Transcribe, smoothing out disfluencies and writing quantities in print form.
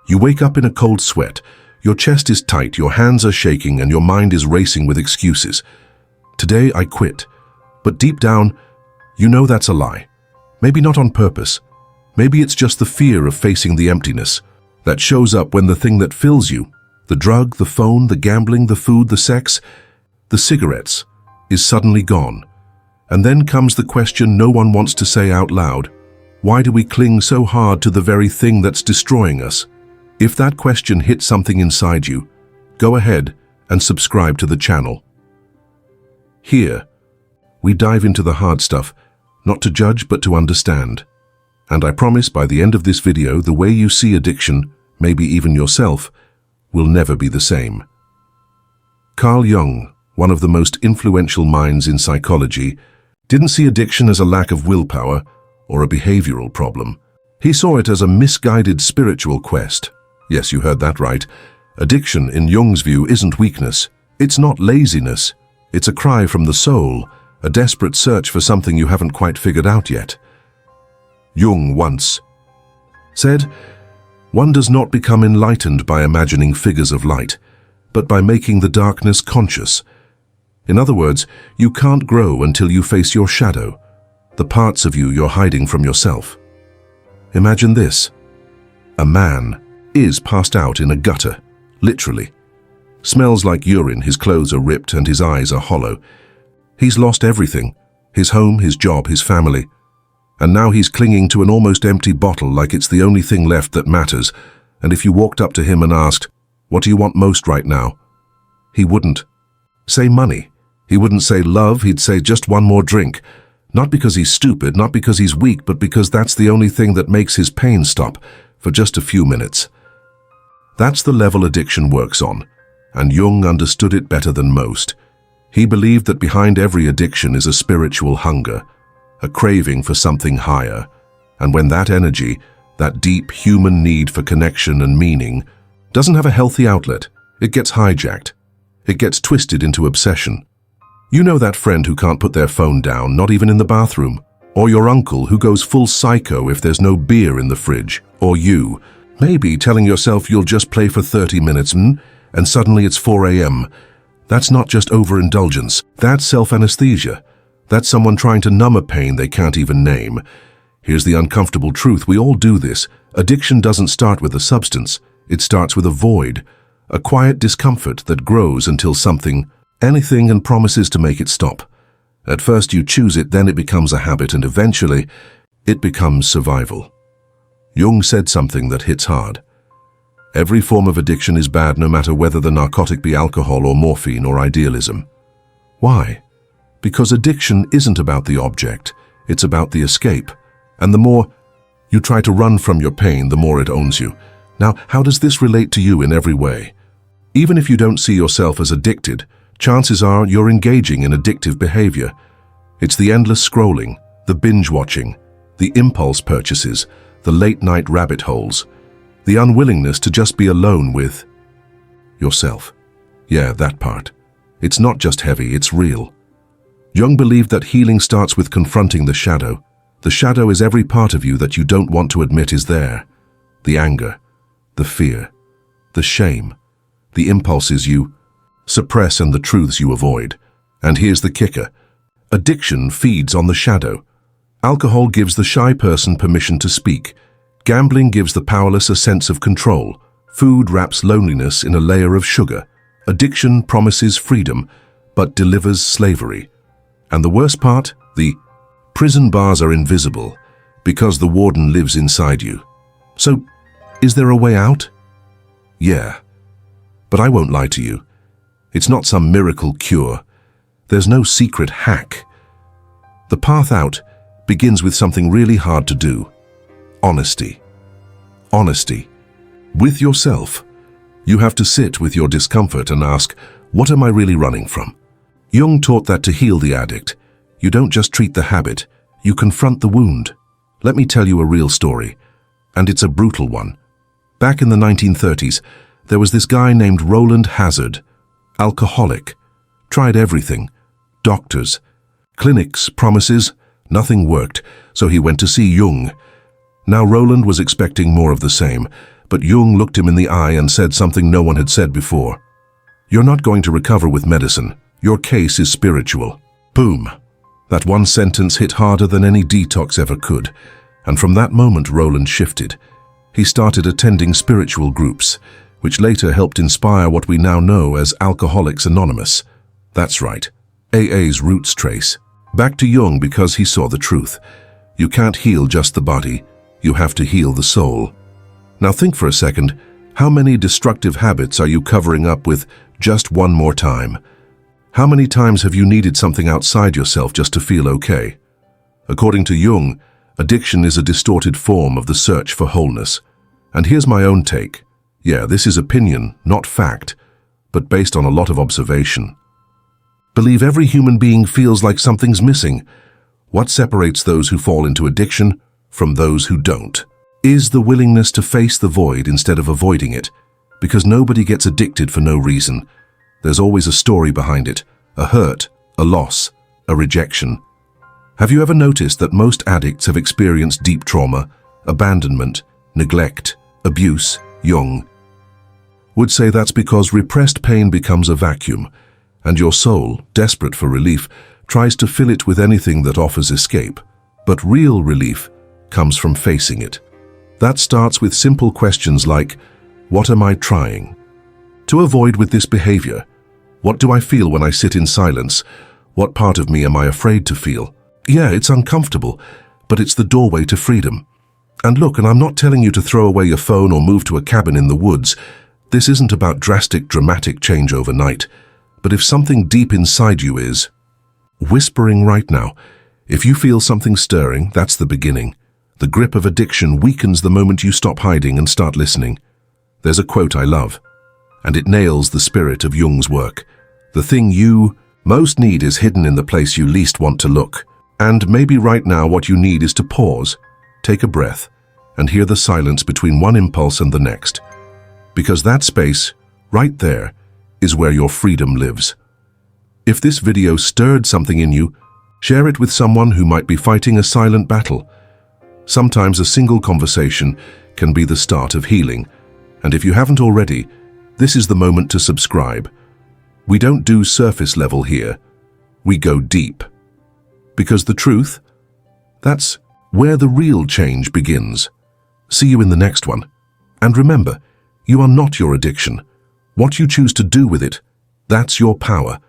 You wake up in a cold sweat. Your chest is tight, your hands are shaking, and your mind is racing with excuses. Today I quit. But deep down, you know that's a lie. Maybe not on purpose. Maybe it's just the fear of facing the emptiness that shows up when the thing that fills you, the drug, the phone, the gambling, the food, the sex, the cigarettes, is suddenly gone. And then comes the question no one wants to say out loud. Why do we cling so hard to the very thing that's destroying us? If that question hits something inside you, go ahead and subscribe to the channel. Here, we dive into the hard stuff, not to judge but to understand. And I promise by the end of this video, the way you see addiction, maybe even yourself, will never be the same. Carl Jung, one of the most influential minds in psychology, didn't see addiction as a lack of willpower or a behavioral problem. He saw it as a misguided spiritual quest. Yes, you heard that right. Addiction, in Jung's view, isn't weakness. It's not laziness. It's a cry from the soul, a desperate search for something you haven't quite figured out yet. Jung once said, "One does not become enlightened by imagining figures of light, but by making the darkness conscious." In other words, you can't grow until you face your shadow, the parts of you you're hiding from yourself. Imagine this. A man is passed out in a gutter, literally. Smells like urine, his clothes are ripped and his eyes are hollow. He's lost everything, his home, his job, his family. And now he's clinging to an almost empty bottle like it's the only thing left that matters. And if you walked up to him and asked, "What do you want most right now?" he wouldn't say money. He wouldn't say love, he'd say just one more drink. Not because he's stupid, not because he's weak, but because that's the only thing that makes his pain stop for just a few minutes. That's the level addiction works on, and Jung understood it better than most. He believed that behind every addiction is a spiritual hunger, a craving for something higher, and when that energy, that deep human need for connection and meaning, doesn't have a healthy outlet, it gets hijacked. It gets twisted into obsession. You know that friend who can't put their phone down, not even in the bathroom, or your uncle who goes full psycho if there's no beer in the fridge, or you, maybe telling yourself you'll just play for 30 minutes, and suddenly it's 4 a.m. That's not just overindulgence, that's self-anesthesia. That's someone trying to numb a pain they can't even name. Here's the uncomfortable truth, we all do this. Addiction doesn't start with a substance, it starts with a void, a quiet discomfort that grows until something, anything, and promises to make it stop. At first you choose it, then it becomes a habit, and eventually it becomes survival. Jung said something that hits hard. Every form of addiction is bad, no matter whether the narcotic be alcohol or morphine or idealism. Why? Because addiction isn't about the object, it's about the escape. And the more you try to run from your pain, the more it owns you. Now, how does this relate to you in every way? Even if you don't see yourself as addicted, chances are you're engaging in addictive behavior. It's the endless scrolling, the binge-watching, the impulse purchases, the late-night rabbit holes, the unwillingness to just be alone with yourself. Yeah, that part. It's not just heavy, it's real. Jung believed that healing starts with confronting the shadow. The shadow is every part of you that you don't want to admit is there. The anger, the fear, the shame, the impulses you suppress and the truths you avoid. And here's the kicker. Addiction feeds on the shadow. Alcohol gives the shy person permission to speak. Gambling gives the powerless a sense of control. Food wraps loneliness in a layer of sugar. Addiction promises freedom, but delivers slavery. And the worst part, the prison bars are invisible because the warden lives inside you. So, is there a way out? Yeah. But I won't lie to you. It's not some miracle cure. There's no secret hack. The path out begins with something really hard to do. Honesty. Honesty. With yourself. You have to sit with your discomfort and ask, what am I really running from? Jung taught that to heal the addict, you don't just treat the habit, you confront the wound. Let me tell you a real story, and it's a brutal one. Back in the 1930s, there was this guy named Roland Hazard, alcoholic, tried everything, doctors, clinics, promises, nothing worked, so he went to see Jung. Now Roland was expecting more of the same, but Jung looked him in the eye and said something no one had said before. "You're not going to recover with medicine. Your case is spiritual." Boom! That one sentence hit harder than any detox ever could, and from that moment Roland shifted. He started attending spiritual groups, which later helped inspire what we now know as Alcoholics Anonymous. That's right, AA's roots trace back to Jung because he saw the truth. You can't heal just the body, you have to heal the soul. Now think for a second, how many destructive habits are you covering up with just one more time? How many times have you needed something outside yourself just to feel okay? According to Jung, addiction is a distorted form of the search for wholeness. And here's my own take. Yeah, this is opinion, not fact, but based on a lot of observation. Believe every human being feels like something's missing. What separates those who fall into addiction from those who don't? Is the willingness to face the void instead of avoiding it. Because nobody gets addicted for no reason. There's always a story behind it, a hurt, a loss, a rejection. Have you ever noticed that most addicts have experienced deep trauma, abandonment, neglect, abuse? Jung would say that's because repressed pain becomes a vacuum, and your soul, desperate for relief, tries to fill it with anything that offers escape. But real relief comes from facing it. That starts with simple questions like, what am I trying to avoid with this behavior? What do I feel when I sit in silence? What part of me am I afraid to feel? Yeah, it's uncomfortable, but it's the doorway to freedom. And look, and I'm not telling you to throw away your phone or move to a cabin in the woods. This isn't about dramatic change overnight. But if something deep inside you is whispering right now, if you feel something stirring, that's the beginning. The grip of addiction weakens the moment you stop hiding and start listening. There's a quote I love, and it nails the spirit of Jung's work. The thing you most need is hidden in the place you least want to look. And maybe right now what you need is to pause, take a breath, and hear the silence between one impulse and the next. Because that space, right there, is where your freedom lives. If this video stirred something in you, share it with someone who might be fighting a silent battle. Sometimes a single conversation can be the start of healing. And if you haven't already, this is the moment to subscribe. We don't do surface level here. We go deep. Because the truth, that's where the real change begins. See you in the next one. And remember, you are not your addiction. What you choose to do with it, that's your power.